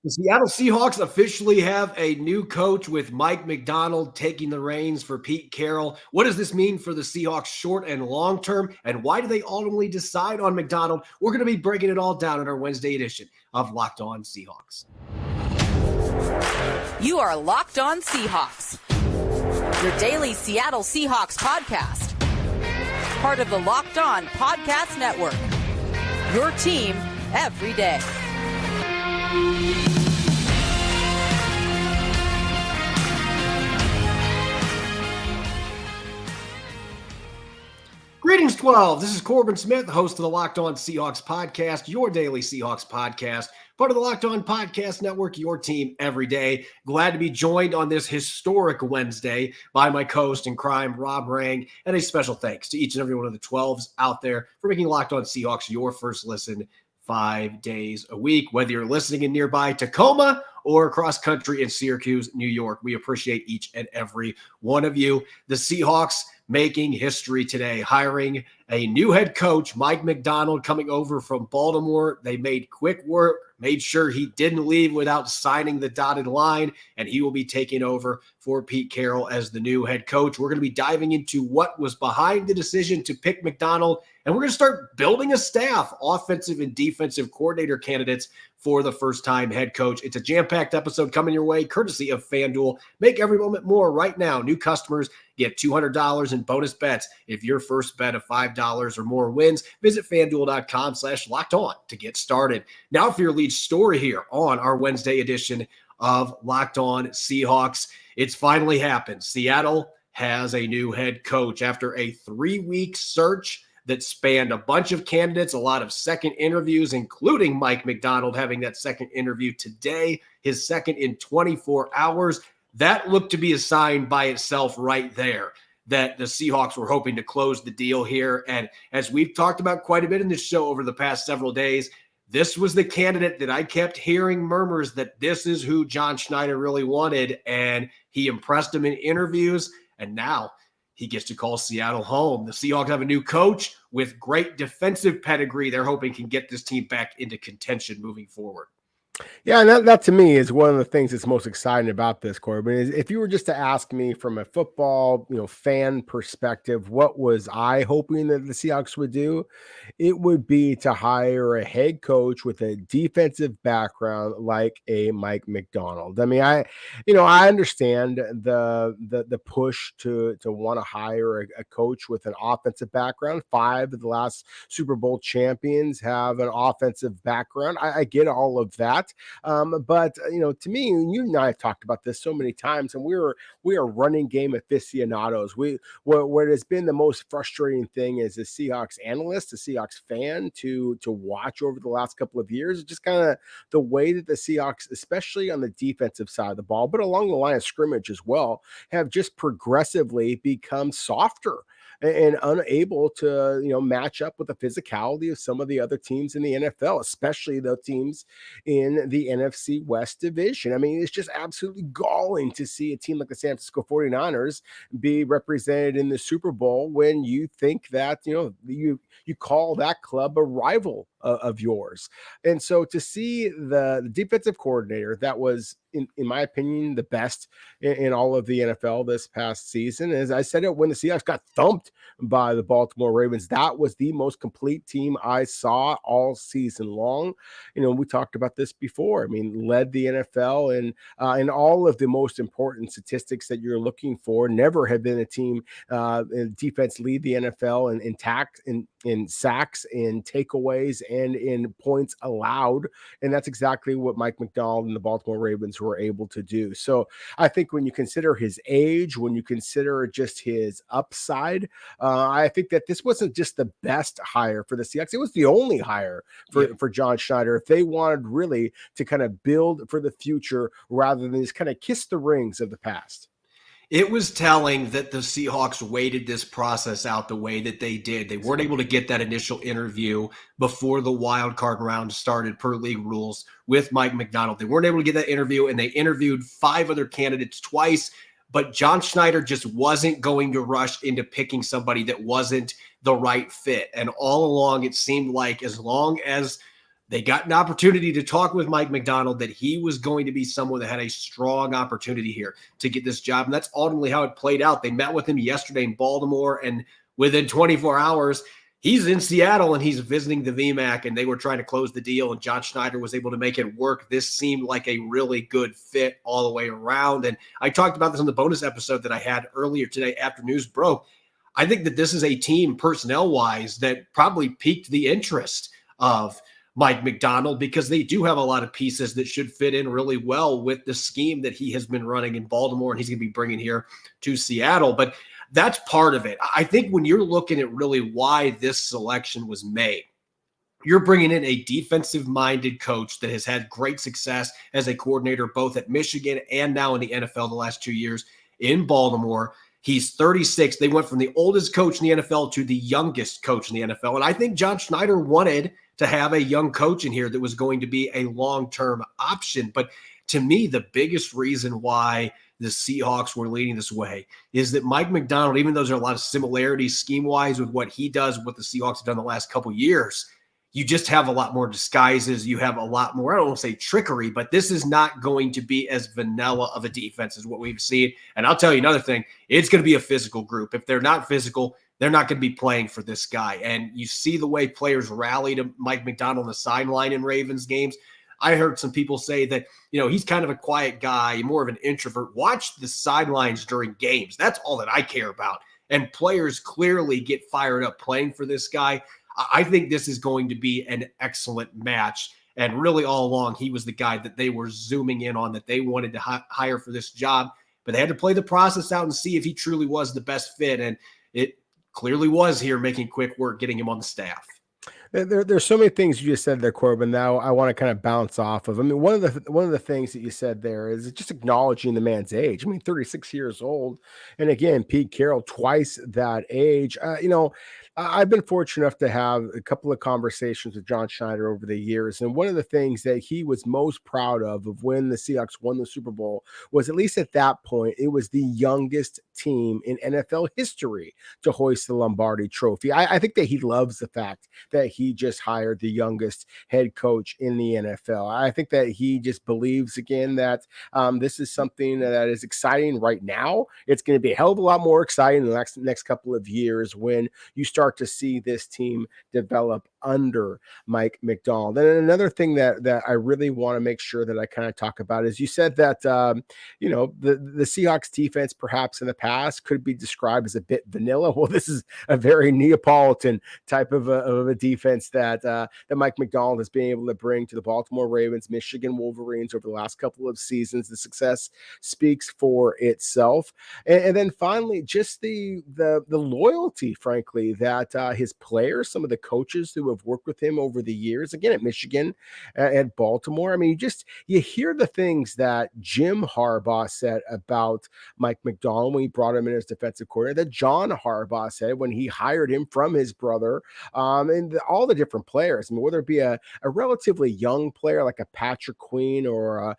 The Seattle Seahawks officially have a new coach with Mike Macdonald taking the reins for Pete Carroll. What does this mean for the Seahawks short and long term? And why do they ultimately decide on Macdonald? We're going to be breaking it all down in our Wednesday edition of Locked On Seahawks. You are Locked On Seahawks, your daily Seattle Seahawks podcast. Part of the Locked On Podcast Network, your team every day. Greetings, 12. This is Corbin Smith, host of the Locked On Seahawks podcast, your daily Seahawks podcast, part of the Locked On Podcast Network, your team every day. Glad to be joined on this historic Wednesday by my co-host in crime, Rob Rang, and a special thanks to each and every one of the 12s out there for making Locked On Seahawks your first listen 5 days a week. Whether you're listening in nearby Tacoma or across country in Syracuse, New York, we appreciate each and every one of you. The Seahawks making history today, hiring a new head coach, Mike Macdonald, coming over from Baltimore. They made quick work, made sure he didn't leave without signing the dotted line, and he will be taking over for Pete Carroll as the new head coach. We're going to be diving into what was behind the decision to pick Macdonald, and we're going to start building a staff, offensive and defensive coordinator candidates for the first-time head coach. It's a jam-packed episode coming your way, courtesy of FanDuel. Make every moment more right now. New customers get $200 in bonus bets if your first bet of $5 or more wins. Visit FanDuel.com/LockedOn to get started. Now for your lead story here on our Wednesday edition of Locked On Seahawks. It's finally happened. Seattle has a new head coach after a 3-week search that spanned a bunch of candidates, a lot of second interviews, including Mike Macdonald having that second interview today, his second in 24 hours. That looked to be a sign by itself right there that the Seahawks were hoping to close the deal here. And as we've talked about quite a bit in this show over the past several days, this was the candidate that I kept hearing murmurs that this is who Jon Schneider really wanted, and he impressed him in interviews, and now he gets to call Seattle home. The Seahawks have a new coach with great defensive pedigree they're hoping can get this team back into contention moving forward. Yeah, and that to me is one of the things that's most exciting about this, Corbin. Is if you were just to ask me from a football, fan perspective, what was I hoping that the Seahawks would do? It would be to hire a head coach with a defensive background like a Mike Macdonald. I mean, I understand the push to want to hire a coach with an offensive background. 5 of the last Super Bowl champions have an offensive background. I get all of that. But to me, you and I have talked about this so many times, and we are running game aficionados. What has been the most frustrating thing as a Seahawks analyst, a Seahawks fan to watch over the last couple of years, just kind of the way that the Seahawks, especially on the defensive side of the ball, but along the line of scrimmage as well, have just progressively become softer and unable to, match up with the physicality of some of the other teams in the NFL, especially the teams in the NFC West division. I mean, it's just absolutely galling to see a team like the San Francisco 49ers be represented in the Super Bowl when you think that, you call that club a rival of yours. And so to see the defensive coordinator that was, in my opinion, the best in all of the NFL this past season, as I said it when the Seahawks got thumped by the Baltimore Ravens, that was the most complete team I saw all season long. We talked about this before. I mean, led the NFL and all of the most important statistics that you're looking for. Never have been a team in defense lead the NFL in sacks, in takeaways, and in points allowed. And that's exactly what Mike Macdonald and the Baltimore Ravens were able to do. So I think when you consider his age, when you consider just his upside, I think that this wasn't just the best hire for the Seahawks. It was the only hire for Jon Schneider. If they wanted really to kind of build for the future rather than just kind of kiss the rings of the past. It was telling that the Seahawks waited this process out the way that they did. They weren't able to get that initial interview before the wild card round started per league rules with Mike Macdonald. They weren't able to get that interview, and they interviewed 5 other candidates twice. But Jon Schneider just wasn't going to rush into picking somebody that wasn't the right fit. And all along, it seemed like as long as They got an opportunity to talk with Mike Macdonald that he was going to be someone that had a strong opportunity here to get this job. And that's ultimately how it played out. They met with him yesterday in Baltimore, and within 24 hours, he's in Seattle and he's visiting the VMAC, and they were trying to close the deal, and John Schneider was able to make it work. This seemed like a really good fit all the way around. And I talked about this on the bonus episode that I had earlier today after news broke. I think that this is a team personnel-wise that probably piqued the interest of Mike Macdonald, because they do have a lot of pieces that should fit in really well with the scheme that he has been running in Baltimore and he's going to be bringing here to Seattle. But that's part of it. I think when you're looking at really why this selection was made, you're bringing in a defensive-minded coach that has had great success as a coordinator both at Michigan and now in the NFL the last 2 years in Baltimore. He's 36. They went from the oldest coach in the NFL to the youngest coach in the NFL. And I think John Schneider wanted to have a young coach in here that was going to be a long-term option. But to me, the biggest reason why the Seahawks were leading this way is that Mike Macdonald, even though there's a lot of similarities scheme-wise with what he does, what the Seahawks have done the last couple of years, you just have a lot more disguises. You have a lot more, I don't want to say trickery, but this is not going to be as vanilla of a defense as what we've seen. And I'll tell you another thing, it's going to be a physical group. If they're not physical, they're not going to be playing for this guy. And you see the way players rally to Mike Macdonald on the sideline in Ravens games. I heard some people say that, he's kind of a quiet guy, more of an introvert. Watch the sidelines during games. That's all that I care about. And players clearly get fired up playing for this guy. I think this is going to be an excellent match. And really all along, he was the guy that they were zooming in on, that they wanted to hire for this job. But they had to play the process out and see if he truly was the best fit. And it clearly was here, making quick work, getting him on the staff. There's so many things you just said there, Corbin. Now I want to kind of bounce off of. I mean, one of the things that you said there is just acknowledging the man's age. I mean, 36 years old, and again, Pete Carroll, twice that age. I've been fortunate enough to have a couple of conversations with John Schneider over the years, and one of the things that he was most proud of when the Seahawks won the Super Bowl was, at least at that point, it was the youngest team in NFL history to hoist the Lombardi Trophy. I think that he loves the fact that he just hired the youngest head coach in the NFL. I think that he just believes, again, that this is something that is exciting right now. It's going to be a hell of a lot more exciting in the next couple of years when you start to see this team develop under Mike Macdonald. And another thing that I really want to make sure that I kind of talk about is, you said that, the Seahawks defense perhaps in the past could be described as a bit vanilla. Well, this is a very Neapolitan type of a defense that Mike Macdonald has been able to bring to the Baltimore Ravens, Michigan Wolverines over the last couple of seasons. The success speaks for itself. And then finally, just the loyalty, frankly, that his players, some of the coaches who have worked with him over the years, again, at Michigan, at Baltimore. I mean, you hear the things that Jim Harbaugh said about Mike Macdonald when he brought him in as defensive coordinator, that Jon Harbaugh said when he hired him from his brother, and all the different players. I mean, whether it be a relatively young player like a Patrick Queen or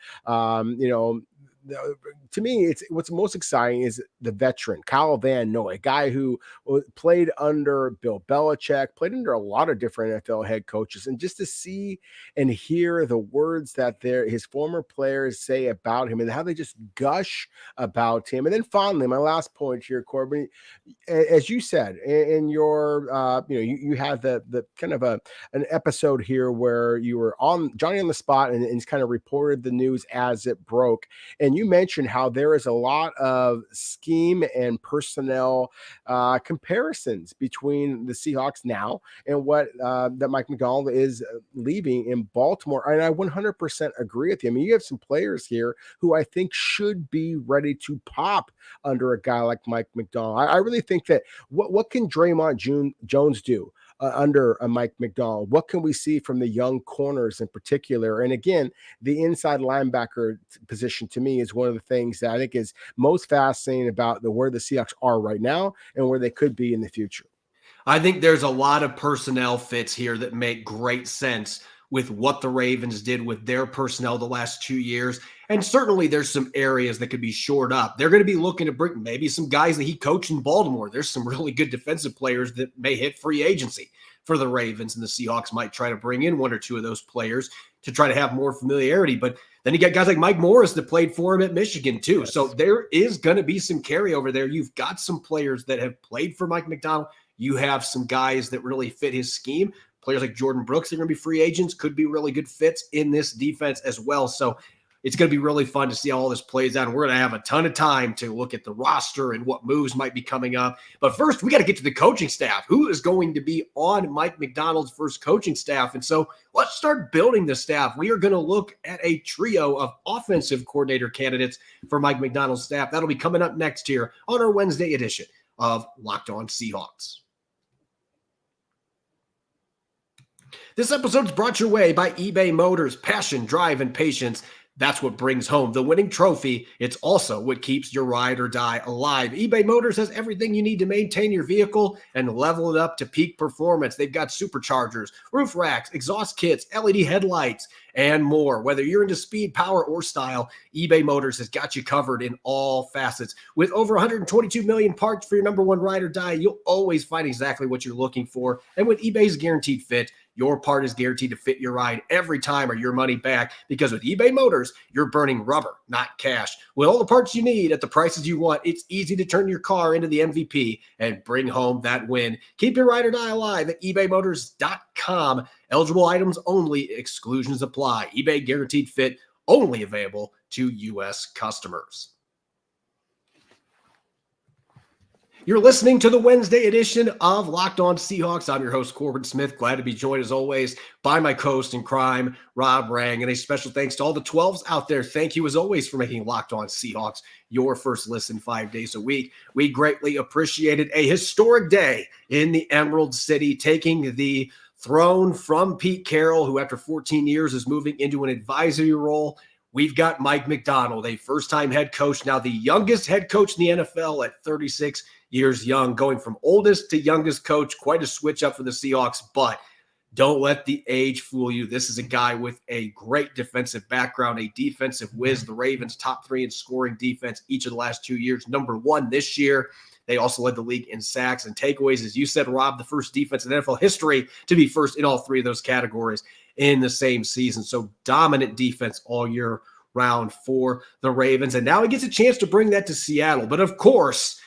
to me, it's what's most exciting is the veteran, Kyle Van Noy, a guy who played under Bill Belichick, played under a lot of different NFL head coaches. And just to see and hear the words that his former players say about him and how they just gush about him. And then finally, my last point here, Corbin, as you said in your, you had the kind of an episode here where you were on Johnny on the spot and kind of reported the news as it broke. And you mentioned how there is a lot of scheme and personnel comparisons between the Seahawks now and what that Mike Macdonald is leaving in Baltimore. And I 100% agree with you. I mean, you have some players here who I think should be ready to pop under a guy like Mike Macdonald. I really think that what can Draymond Jones do under a Mike Macdonald? What can we see from the young corners in particular? And again, the inside linebacker position to me is one of the things that I think is most fascinating about where the Seahawks are right now and where they could be in the future. I think there's a lot of personnel fits here that make great sense with what the Ravens did with their personnel the last 2 years. And certainly there's some areas that could be shored up. They're going to be looking to bring maybe some guys that he coached in Baltimore. There's some really good defensive players that may hit free agency for the Ravens, and the Seahawks might try to bring in one or two of those players to try to have more familiarity. But then you got guys like Mike Morris that played for him at Michigan too. Yes. So there is going to be some carryover there. You've got some players that have played for Mike Macdonald. You have some guys that really fit his scheme. Players like Jordan Brooks, they're going to be free agents, could be really good fits in this defense as well. So it's going to be really fun to see how all this plays out. And we're going to have a ton of time to look at the roster and what moves might be coming up. But first, we got to get to the coaching staff. Who is going to be on Mike Macdonald's first coaching staff? And so let's start building the staff. We are going to look at a trio of offensive coordinator candidates for Mike Macdonald's staff. That'll be coming up next here on our Wednesday edition of Locked On Seahawks. This episode is brought your way by eBay Motors. Passion, drive, and patience. That's what brings home the winning trophy. It's also what keeps your ride or die alive. eBay Motors has everything you need to maintain your vehicle and level it up to peak performance. They've got superchargers, roof racks, exhaust kits, LED headlights, and more. Whether you're into speed, power, or style, eBay Motors has got you covered in all facets. With over 122 million parts for your number one ride or die, you'll always find exactly what you're looking for. And with eBay's Guaranteed Fit, your part is guaranteed to fit your ride every time or your money back, because with eBay Motors, you're burning rubber, not cash. With all the parts you need at the prices you want, it's easy to turn your car into the MVP and bring home that win. Keep your ride or die alive at ebaymotors.com. Eligible items only, exclusions apply. eBay Guaranteed Fit, only available to U.S. customers. You're listening to the Wednesday edition of Locked On Seahawks. I'm your host, Corbin Smith. Glad to be joined, as always, by my co-host in crime, Rob Rang. And a special thanks to all the 12s out there. Thank you, as always, for making Locked On Seahawks your first listen 5 days a week. We greatly appreciated a historic day in the Emerald City, taking the throne from Pete Carroll, who after 14 years is moving into an advisory role. We've got Mike Macdonald, a first-time head coach, now the youngest head coach in the NFL at 36 years young, going from oldest to youngest coach. Quite a switch up for the Seahawks, but don't let the age fool you. This is a guy with a great defensive background, a defensive whiz. The Ravens top 3 in scoring defense each of the last 2 years, number 1 this year. They also led the league in sacks and takeaways. As you said, Rob, the first defense in NFL history to be first in all 3 of those categories in the same season. So dominant defense all year round for the Ravens. And now he gets a chance to bring that to Seattle. But of course,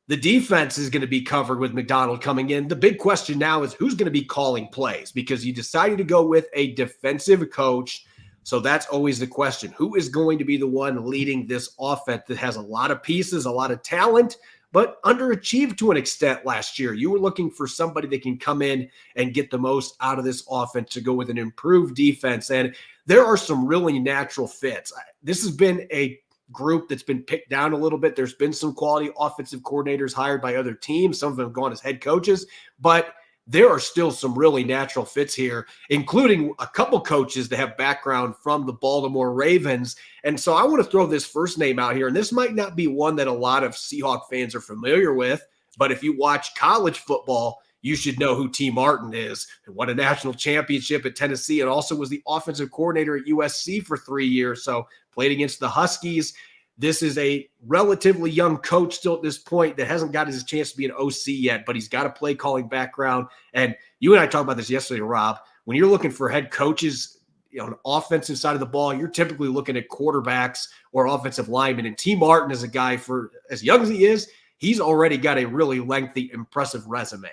the defense is going to be covered with Macdonald coming in. The big question now is who's going to be calling plays, because you decided to go with a defensive coach. So that's always the question. Who is going to be the one leading this offense that has a lot of pieces, a lot of talent, but underachieved to an extent last year? You were looking for somebody that can come in and get the most out of this offense to go with an improved defense. And there are some really natural fits. This has been a group that's been picked down a little bit. There's been some quality offensive coordinators hired by other teams. Some of them have gone as head coaches, but there are still some really natural fits here, including a couple coaches that have background from the Baltimore Ravens. And so I want to throw this first name out here, and this might not be one that a lot of Seahawk fans are familiar with, but if you watch college football, you should know who T. Martin is, and won a national championship at Tennessee, and also was the offensive coordinator at USC for 3 years. So played against the Huskies. This is a relatively young coach still at this point that hasn't got his chance to be an OC yet, but he's got a play calling background. And you and I talked about this yesterday, Rob. When you're looking for head coaches, on the offensive side of the ball, you're typically looking at quarterbacks or offensive linemen. And T. Martin is a guy, for as young as he is, he's already got a really lengthy, impressive resume.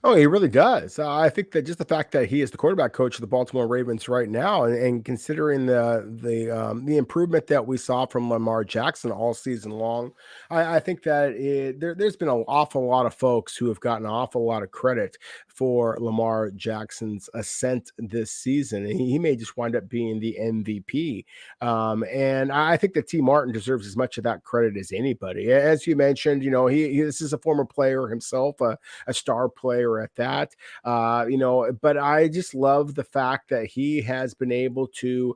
Oh, he really does. I think that just the fact that he is the quarterback coach of the Baltimore Ravens right now, and considering the improvement that we saw from Lamar Jackson all season long, I think that there's been an awful lot of folks who have gotten an awful lot of credit for Lamar Jackson's ascent this season. And he may just wind up being the MVP. And I think that T. Martin deserves as much of that credit as anybody. As you mentioned, this is a former player himself, a star player at that, but I just love the fact that he has been able to,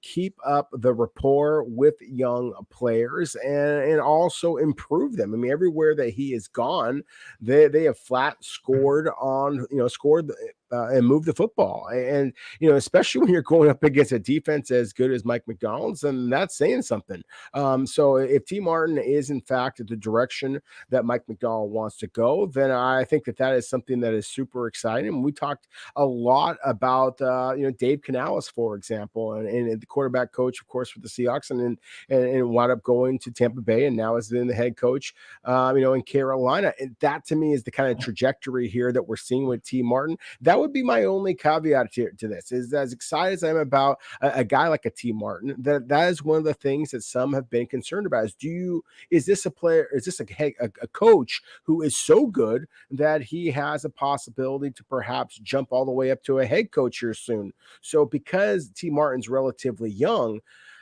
keep up the rapport with young players and also improve them. I mean, everywhere that he has gone, they have flat scored and move the football. And, especially when you're going up against a defense as good as Mike Macdonald's, and that's saying something. So if T. Martin is in fact the direction that Mike Macdonald wants to go, then I think that is something that is super exciting. We talked a lot about, Dave Canales, for example, and the quarterback coach, of course, with the Seahawks, and wound up going to Tampa Bay, and now is then the head coach, in Carolina. And that to me is the kind of trajectory here that we're seeing with T. Martin. That would be my only caveat to this, is as excited as I'm about a guy like a T. Martin, that is one of the things that some have been concerned about. Is this a player? Is this a coach who is so good that he has a possibility to perhaps jump all the way up to a head coach here soon? So because T. Martin's relatively young,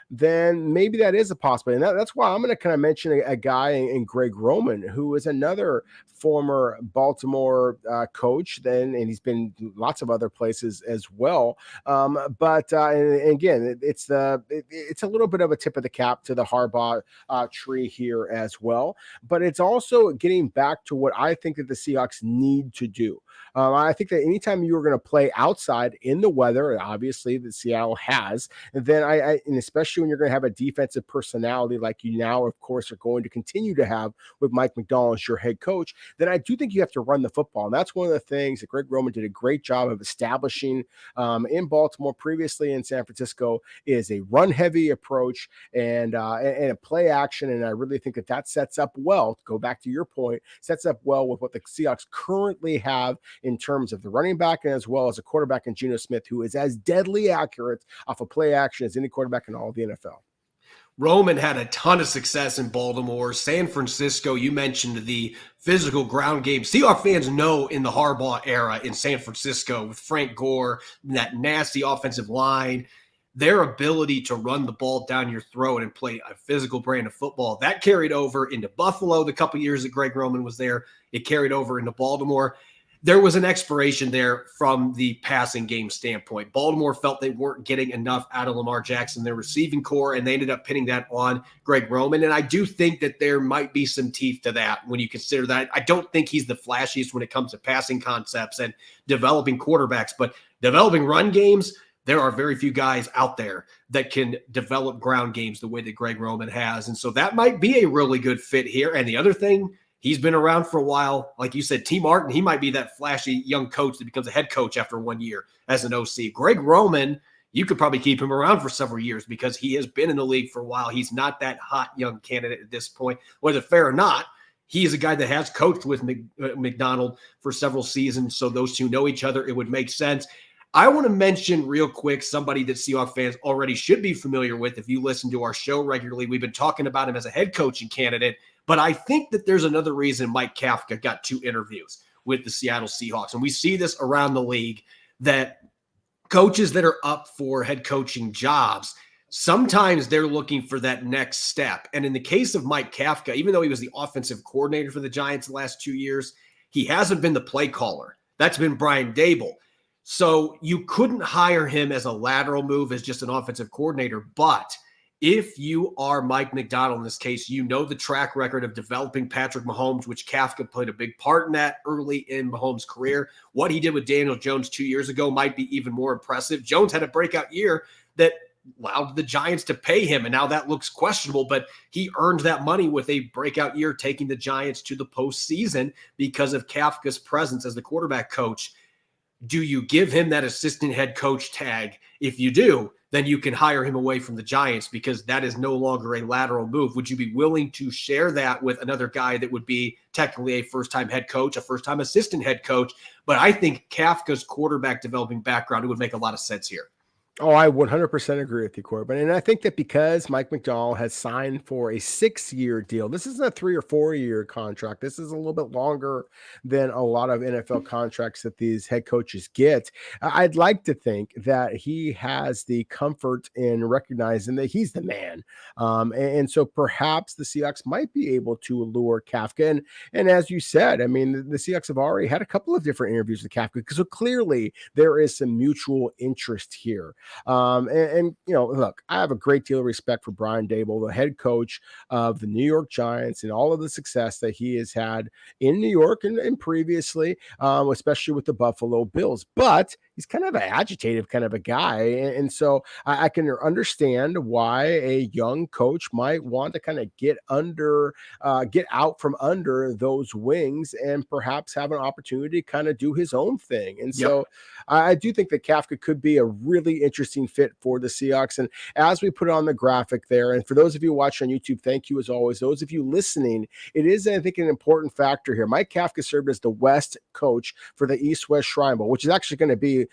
then maybe that is a possibility. And that's why I'm going to kind of mention a guy in Greg Roman, who is another former Baltimore coach, and he's been lots of other places as well. But again, it's a little bit of a tip of the cap to the Harbaugh tree here as well. But it's also getting back to what I think that the Seahawks need to do. I think that anytime you're going to play outside in the weather, obviously that Seattle has, then and especially when you're going to have a defensive personality like you now, of course, are going to continue to have with Mike Macdonald as your head coach, then I do think you have to run the football. And that's one of the things that Greg Roman did a great job of establishing in Baltimore, previously in San Francisco, is a run-heavy approach and a play action. And I really think that sets up well, to go back to your point, sets up well with what the Seahawks currently have in terms of the running back, and as well as a quarterback in Geno Smith, who is as deadly accurate off a play action as any quarterback in all of the NFL. Roman had a ton of success in Baltimore. San Francisco, you mentioned the physical ground game. Seahawks fans know in the Harbaugh era in San Francisco with Frank Gore, that nasty offensive line, their ability to run the ball down your throat and play a physical brand of football, that carried over into Buffalo the couple years that Greg Roman was there. It carried over into Baltimore. There was an expiration there from the passing game standpoint. Baltimore felt they weren't getting enough out of Lamar Jackson, their receiving core, and they ended up pinning that on Greg Roman. And I do think that there might be some teeth to that when you consider that. I don't think he's the flashiest when it comes to passing concepts and developing quarterbacks, but developing run games, there are very few guys out there that can develop ground games the way that Greg Roman has. And so that might be a really good fit here. And the other thing, he's been around for a while. Like you said, T. Martin, he might be that flashy young coach that becomes a head coach after 1 year as an OC. Greg Roman, you could probably keep him around for several years because he has been in the league for a while. He's not that hot young candidate at this point. Whether fair or not, he is a guy that has coached with Macdonald for several seasons, so those two know each other. It would make sense. I want to mention real quick somebody that Seahawks fans already should be familiar with. If you listen to our show regularly, we've been talking about him as a head coaching candidate. But I think that there's another reason Mike Kafka got 2 interviews with the Seattle Seahawks. And we see this around the league, that coaches that are up for head coaching jobs, sometimes they're looking for that next step. And in the case of Mike Kafka, even though he was the offensive coordinator for the Giants the last 2 years, he hasn't been the play caller. That's been Brian Daboll. So you couldn't hire him as a lateral move as just an offensive coordinator. But if you are Mike Macdonald in this case, you know the track record of developing Patrick Mahomes, which Kafka played a big part in that early in Mahomes' career. What he did with Daniel Jones 2 years ago might be even more impressive. Jones had a breakout year that allowed the Giants to pay him, and now that looks questionable, but he earned that money with a breakout year, taking the Giants to the postseason because of Kafka's presence as the quarterback coach. Do you give him that assistant head coach tag? If you do, then you can hire him away from the Giants because that is no longer a lateral move. Would you be willing to share that with another guy that would be technically a first-time head coach, a first-time assistant head coach? But I think Kafka's quarterback developing background, it would make a lot of sense here. Oh, I 100% agree with you, Corbin. And I think that because Mike Macdonald has signed for a 6-year deal, this isn't a 3 or 4 year contract. This is a little bit longer than a lot of NFL contracts that these head coaches get. I'd like to think that he has the comfort in recognizing that he's the man. And so perhaps the Seahawks might be able to lure Kafka. And as you said, I mean, the Seahawks have already had a couple of different interviews with Kafka, because so clearly there is some mutual interest here. And look, I have a great deal of respect for Brian Daboll, the head coach of the New York Giants, and all of the success that he has had in New York and previously, especially with the Buffalo Bills. But he's kind of an agitated kind of a guy. And so I can understand why a young coach might want to kind of get out from under those wings and perhaps have an opportunity to kind of do his own thing. And so I do think that Kafka could be a really interesting fit for the Seahawks. And as we put it on the graphic there, and for those of you watching on YouTube, thank you as always. Those of you listening, it is, I think, an important factor here. Mike Kafka served as the West coach for the East-West Shrine Bowl, which is actually going to be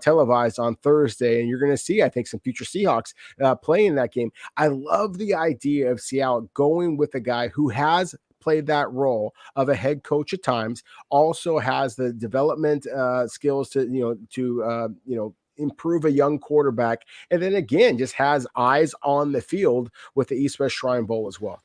televised on Thursday. And you're going to see, I think, some future Seahawks playing that game. I love the idea of Seattle going with a guy who has played that role of a head coach at times, also has the development skills to improve a young quarterback, and then again just has eyes on the field with the East-West Shrine Bowl as well.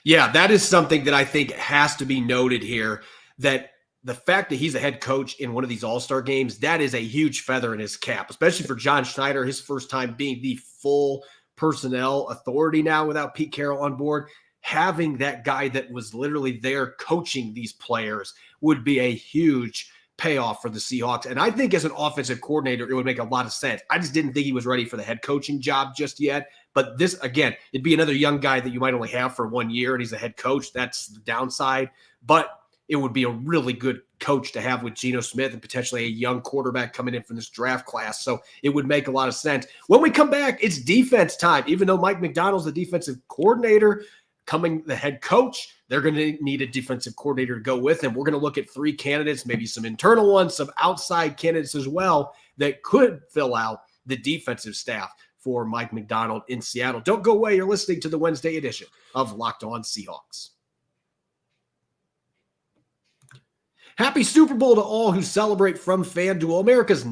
Yeah, that is something that I think has to be noted here, that the fact that he's a head coach in one of these all-star games, that is a huge feather in his cap, especially for Jon Schneider, his first time being the full personnel authority now without Pete Carroll on board. Having that guy that was literally there coaching these players would be a huge payoff for the Seahawks. And I think as an offensive coordinator, it would make a lot of sense. I just didn't think he was ready for the head coaching job just yet. But this, again, it'd be another young guy that you might only have for 1 year, and he's a head coach. That's the downside. But it would be a really good coach to have with Geno Smith and potentially a young quarterback coming in from this draft class. So it would make a lot of sense. When we come back, it's defense time. Even though Mike Macdonald's the defensive coordinator, coming the head coach, they're going to need a defensive coordinator to go with him. We're going to look at 3 candidates, maybe some internal ones, some outside candidates as well that could fill out the defensive staff for Mike Macdonald in Seattle. Don't go away. You're listening to the Wednesday edition of Locked On Seahawks. Happy Super Bowl to all who celebrate from FanDuel, America's #1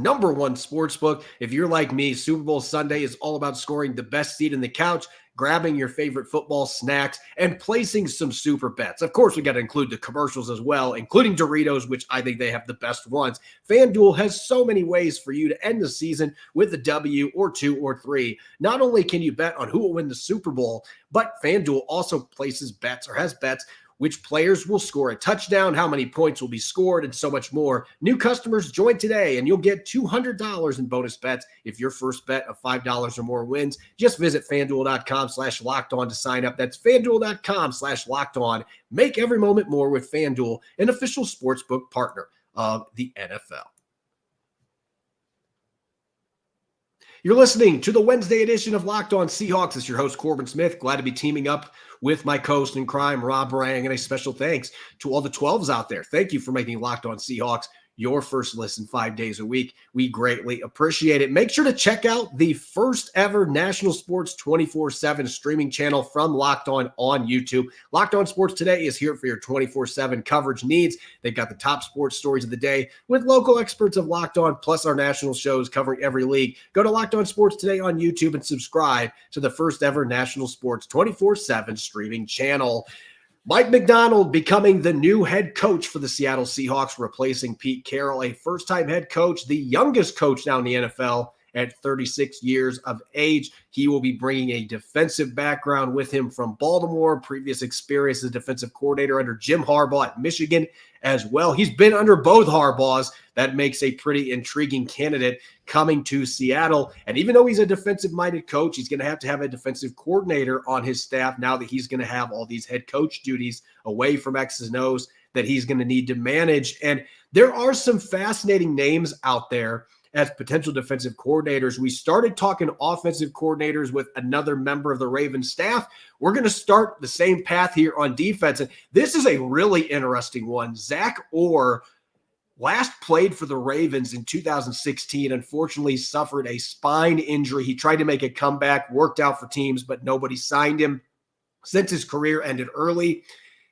sportsbook. If you're like me, Super Bowl Sunday is all about scoring the best seat in the couch, grabbing your favorite football snacks, and placing some super bets. Of course, we got to include the commercials as well, including Doritos, which I think they have the best ones. FanDuel has so many ways for you to end the season with a W or 2 or 3. Not only can you bet on who will win the Super Bowl, but FanDuel also places bets or has bets which players will score a touchdown, how many points will be scored, and so much more. New customers join today, and you'll get $200 in bonus bets if your first bet of $5 or more wins. Just visit FanDuel.com/LockedOn to sign up. That's FanDuel.com/LockedOn. Make every moment more with FanDuel, an official sportsbook partner of the NFL. You're listening to the Wednesday edition of Locked On Seahawks. It's your host, Corbin Smith. Glad to be teaming up with my co-host in crime, Rob Rang, and a special thanks to all the 12s out there. Thank you for making Locked On Seahawks your first listen 5 days a week. We greatly appreciate it. Make sure to check out the first ever national sports 24/7 streaming channel from Locked On YouTube. Locked On Sports Today is here for your 24/7 coverage needs. They've got the top sports stories of the day with local experts of Locked On, plus our national shows covering every league. Go to Locked On Sports Today on YouTube and subscribe to the first ever national sports 24/7 streaming channel. Mike Macdonald becoming the new head coach for the Seattle Seahawks, replacing Pete Carroll, a first-time head coach, the youngest coach now in the NFL at 36 years of age. He will be bringing a defensive background with him from Baltimore, previous experience as defensive coordinator under Jim Harbaugh at Michigan as well. He's been under both Harbaughs. That makes a pretty intriguing candidate coming to Seattle. And even though he's a defensive-minded coach, he's going to have a defensive coordinator on his staff now that he's going to have all these head coach duties away from X's and O's that he's going to need to manage. And there are some fascinating names out there as potential defensive coordinators. We started talking offensive coordinators with another member of the Ravens staff. We're going to start the same path here on defense. And this is a really interesting one. Zach Orr last played for the Ravens in 2016, unfortunately suffered a spine injury. He tried to make a comeback, worked out for teams, but nobody signed him. Since his career ended early,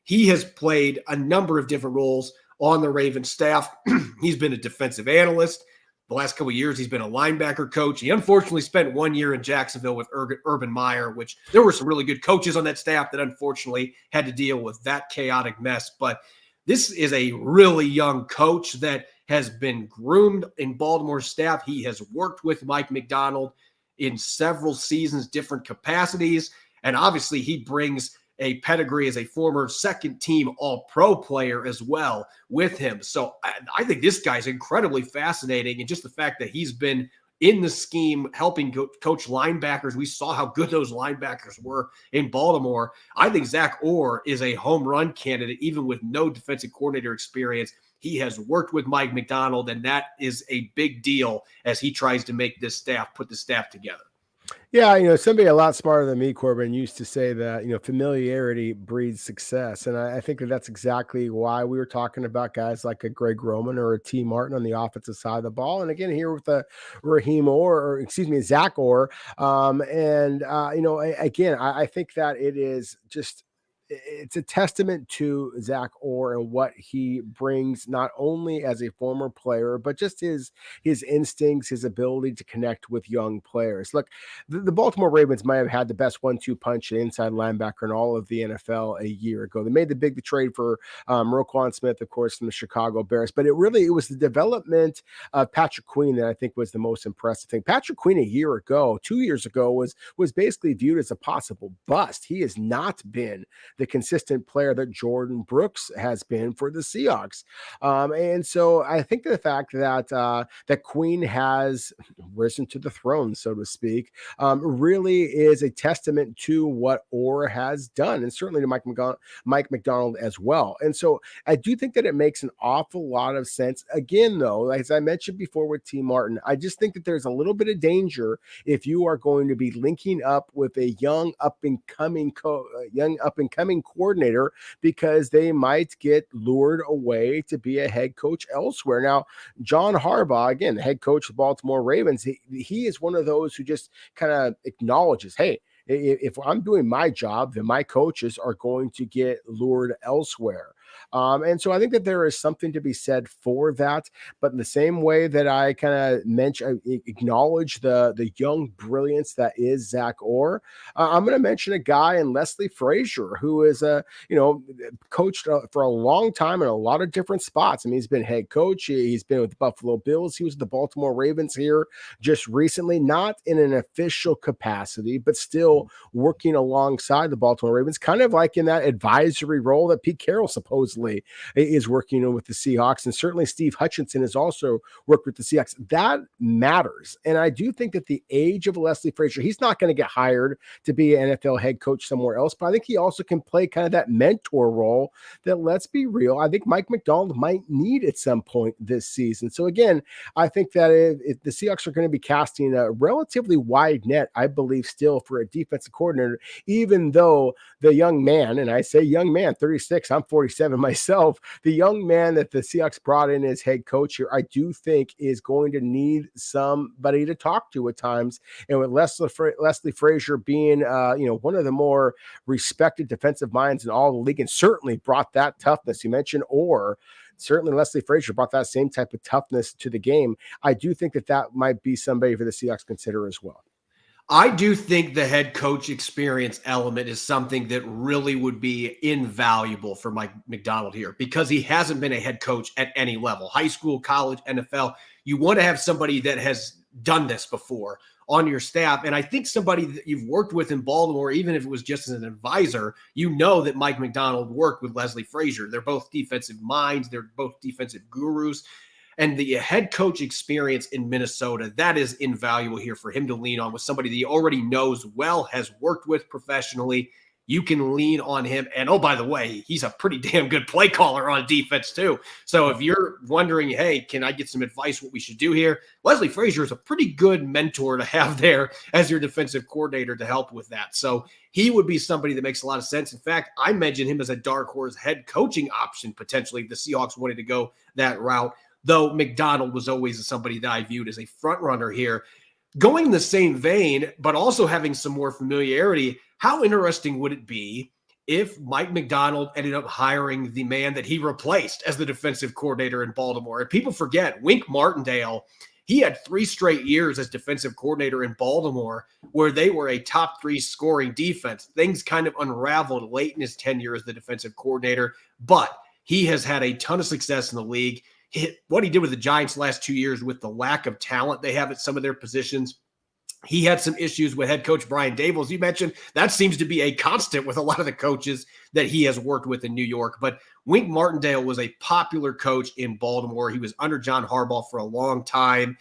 he has played a number of different roles on the Ravens staff. He's been a defensive analyst. The last couple of years, he's been a linebacker coach. He unfortunately spent 1 year in Jacksonville with Urban Meyer, which there were some really good coaches on that staff that unfortunately had to deal with that chaotic mess. But this is a really young coach that has been groomed in Baltimore staff. He has worked with Mike Macdonald in several seasons, different capacities. And obviously he brings a pedigree as a former second team all-pro player as well with him. So I think this guy's incredibly fascinating. And just the fact that he's been in the scheme, helping coach linebackers. We saw how good those linebackers were in Baltimore. I think Zach Orr is a home run candidate, even with no defensive coordinator experience. He has worked with Mike Macdonald, and that is a big deal as he tries to make this staff, put the staff together. Yeah, somebody a lot smarter than me, Corbin, used to say that, familiarity breeds success. And I think that that's exactly why we were talking about guys like a Greg Roman or a T. Martin on the offensive side of the ball. And again, here with the Zach Orr. I think that it is just, it's a testament to Zach Orr and what he brings, not only as a former player, but just his instincts, his ability to connect with young players. Look, the Baltimore Ravens might have had the best 1-2 punch and inside linebacker in all of the NFL a year ago. They made the big trade for Roquan Smith, of course, from the Chicago Bears, but it was the development of Patrick Queen that I think was the most impressive thing. Patrick Queen 2 years ago was basically viewed as a possible bust. He has not been the consistent player that Jordan Brooks has been for the Seahawks. And so I think the fact that Queen has risen to the throne, so to speak, really is a testament to what Orr has done, and certainly to Mike Macdonald as well. And so I do think that it makes an awful lot of sense. Again, though, as I mentioned before with T. Martin, I just think that there's a little bit of danger if you are going to be linking up with a young up and coming coordinator, because they might get lured away to be a head coach elsewhere. Now, Jon Harbaugh, again, the head coach of the Baltimore Ravens, he is one of those who just kind of acknowledges, hey, if I'm doing my job, then my coaches are going to get lured elsewhere. And so I think that there is something to be said for that. But in the same way that I kind of acknowledge the young brilliance that is Zach Orr, I'm going to mention a guy in Leslie Frazier, who is coached for a long time in a lot of different spots. I mean, he's been head coach. He's been with the Buffalo Bills. He was with the Baltimore Ravens here just recently, not in an official capacity, but still working alongside the Baltimore Ravens, kind of like in that advisory role that Pete Carroll supposedly is working with the Seahawks. And certainly Steve Hutchinson has also worked with the Seahawks. That matters. And I do think that the age of Leslie Frazier, he's not going to get hired to be an NFL head coach somewhere else, but I think he also can play kind of that mentor role that, let's be real, I think Mike Macdonald might need at some point this season. So again, I think that if the Seahawks are going to be casting a relatively wide net, I believe still, for a defensive coordinator, even though the young man, and I say young man, 36, I'm 47 myself, the young man that the Seahawks brought in as head coach here, I do think is going to need somebody to talk to at times. And with Leslie Frazier being, one of the more respected defensive minds in all the league, and certainly brought that toughness you mentioned, or certainly Leslie Frazier brought that same type of toughness to the game. I do think that might be somebody for the Seahawks to consider as well. I do think the head coach experience element is something that really would be invaluable for Mike Macdonald here, because he hasn't been a head coach at any level, high school, college, NFL. You want to have somebody that has done this before on your staff. And I think somebody that you've worked with in Baltimore, even if it was just as an advisor, that Mike Macdonald worked with Leslie Frazier. They're both defensive minds. They're both defensive gurus. And the head coach experience in Minnesota, that is invaluable here for him to lean on, with somebody that he already knows well, has worked with professionally. You can lean on him. And oh, by the way, he's a pretty damn good play caller on defense too. So if you're wondering, hey, can I get some advice what we should do here? Leslie Frazier is a pretty good mentor to have there as your defensive coordinator to help with that. So he would be somebody that makes a lot of sense. In fact, I mentioned him as a dark horse head coaching option, potentially, if the Seahawks wanted to go that route. Though Macdonald was always somebody that I viewed as a front runner here. Going in the same vein, but also having some more familiarity, how interesting would it be if Mike Macdonald ended up hiring the man that he replaced as the defensive coordinator in Baltimore? And people forget, Wink Martindale, he had 3 straight years as defensive coordinator in Baltimore where they were a top 3 scoring defense. Things kind of unraveled late in his tenure as the defensive coordinator, but he has had a ton of success in the league. what he did with the Giants the last 2 years with the lack of talent they have at some of their positions. He had some issues with head coach Brian Daboll, as you mentioned. That seems to be a constant with a lot of the coaches that he has worked with in New York. But Wink Martindale was a popular coach in Baltimore. He was under Jon Harbaugh for a long time.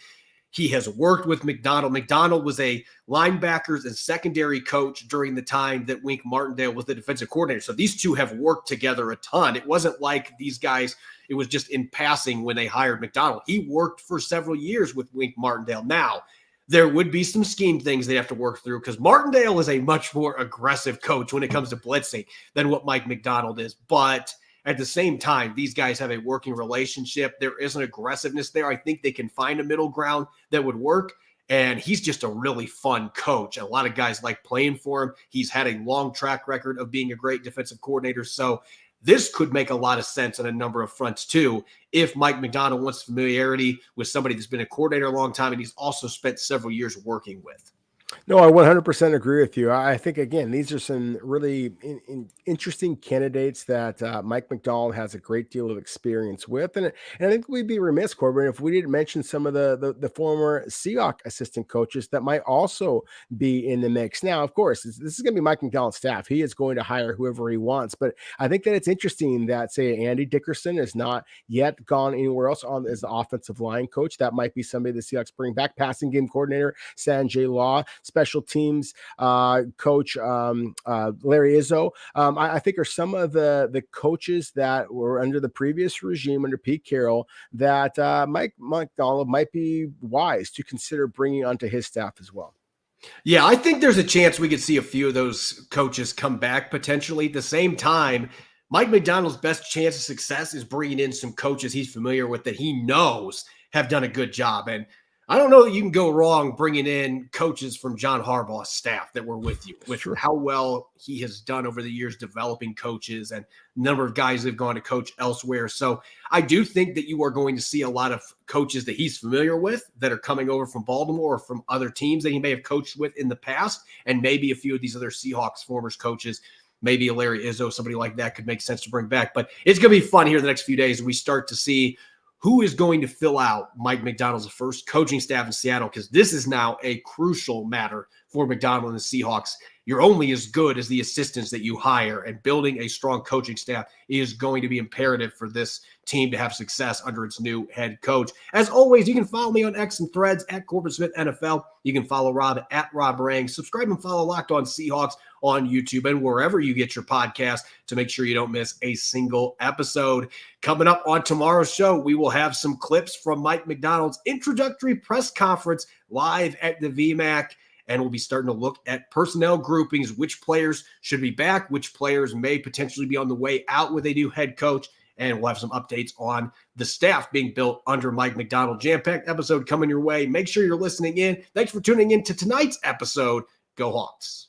He has worked with Macdonald. Macdonald was a linebackers and secondary coach during the time that Wink Martindale was the defensive coordinator. So these two have worked together a ton. It wasn't like these guys, it was just in passing when they hired Macdonald. He worked for several years with Wink Martindale. Now, there would be some scheme things they have to work through because Martindale is a much more aggressive coach when it comes to blitzing than what Mike Macdonald is. But at the same time, these guys have a working relationship. There is an aggressiveness there. I think they can find a middle ground that would work. And he's just a really fun coach. A lot of guys like playing for him. He's had a long track record of being a great defensive coordinator. So this could make a lot of sense on a number of fronts too. If Mike Macdonald wants familiarity with somebody that's been a coordinator a long time and he's also spent several years working with. No, I 100% agree with you. I think, again, these are some really interesting candidates that Mike Macdonald has a great deal of experience with. And I think we'd be remiss, Corbin, if we didn't mention some of the former Seahawks assistant coaches that might also be in the mix. Now, of course, this is going to be Mike Macdonald's staff. He is going to hire whoever he wants. But I think that it's interesting that, say, Andy Dickerson has not yet gone anywhere else on as the offensive line coach. That might be somebody the Seahawks bring back. Passing game coordinator, Sanjay Law. Special teams coach Larry Izzo, I think are some of the coaches that were under the previous regime under Pete Carroll that Mike Macdonald might be wise to consider bringing onto his staff as well. Yeah, I think there's a chance we could see a few of those coaches come back potentially. At the same time, Mike Macdonald's best chance of success is bringing in some coaches he's familiar with that he knows have done a good job. And I don't know that you can go wrong bringing in coaches from Jon Harbaugh's staff that were with you, with how well he has done over the years developing coaches and number of guys that have gone to coach elsewhere. So I do think that you are going to see a lot of coaches that he's familiar with that are coming over from Baltimore or from other teams that he may have coached with in the past, and maybe a few of these other Seahawks former coaches. Maybe a Larry Izzo, somebody like that could make sense to bring back. But it's going to be fun here the next few days. We start to see who is going to fill out Mike Macdonald's first coaching staff in Seattle, because this is now a crucial matter for Macdonald and the Seahawks. You're only as good as the assistants that you hire, and building a strong coaching staff is going to be imperative for this team to have success under its new head coach. As always, you can follow me on X and Threads at Corbin Smith NFL. You can follow Rob at Rob Rang. Subscribe and follow Locked On Seahawks on YouTube and wherever you get your podcast to make sure you don't miss a single episode. Coming up on tomorrow's show, we will have some clips from Mike Macdonald's introductory press conference live at the VMAC. And we'll be starting to look at personnel groupings, which players should be back, which players may potentially be on the way out with a new head coach. And we'll have some updates on the staff being built under Mike Macdonald. Jam-packed episode coming your way. Make sure you're listening in. Thanks for tuning in to tonight's episode. Go Hawks.